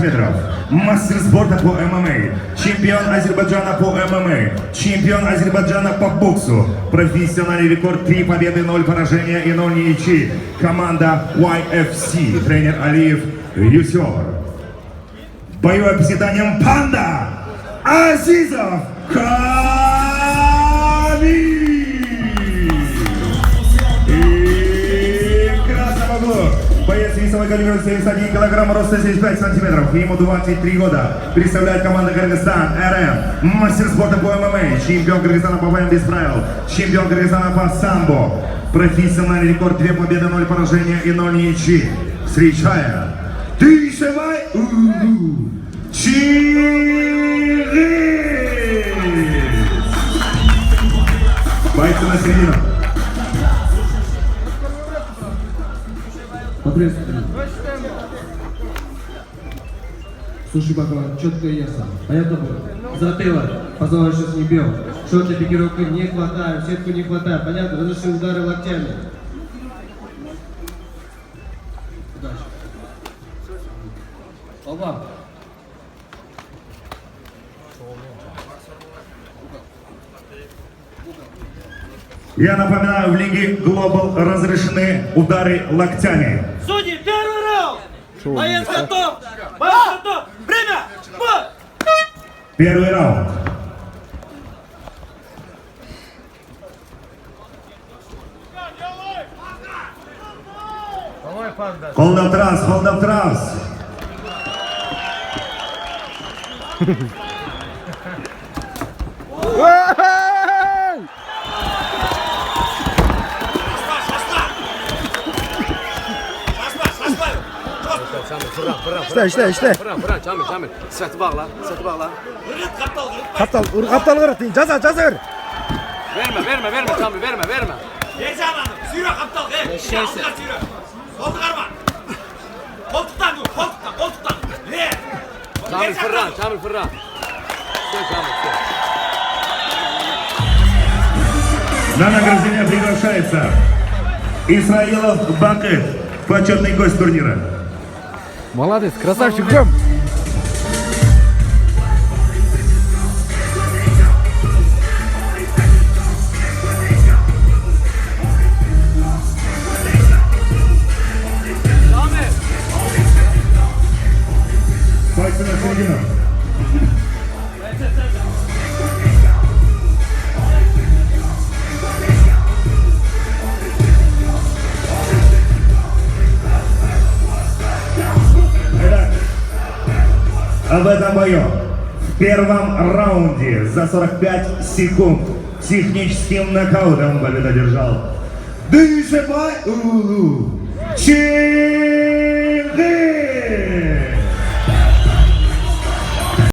сантиметров. Мастер спорта по ММА. Чемпион Азербайджана по ММА. Чемпион Азербайджана по боксу. Профессиональный рекорд 3 победы, 0 поражения и 0 ничьи. Команда YFC. Тренер Алиев Юсер. Боевое приседанием Панда Азизов Кали. Боец весовой калибра 71 килограмм, роста 75 сантиметров, ему 23 года. Представляет команда Кыргызстан РМ. Мастер спорта по ММА, чемпион Кыргызстана по ВМ без правил, чемпион Кыргызстана по самбо. Профессиональный рекорд 2 победы, 0 поражения и 0 ничьи. Встречая Дышевай Чигирис. Бойцы на середину. Ответственно. Слушай, Баклан, четко и ясно. Понятно было? Затылок. Позволь, сейчас не бьем. Шоты, пикировки не хватает, сетку не хватает. Понятно? Разреши удары локтями. Удачи. Оба. Я напоминаю, в лиге Global разрешены удары локтями. Судьи, первый раунд! Боец готов! Боец готов! Время! Бой! Первый раунд. Hold up trans, hold up trans. İşte. Bırak Kamil. Sırtı bağla. Kaptal kırık caza ver. Verme Kamil verme. Heyecanlandım. Sürü kaptal. Sürü. Koltuk arma. Koltuktan dur. Koltuktan. Ver. Kamil fırran. Все, Kamil. На награждение приглашается Исраилов Бакыт, почетный гость турнира. Молодец, красавчик, Гом. Бойцы на середину. В этом бою в первом раунде за 45 секунд техническим нокаутом победу одержал Дышевай Чигирис.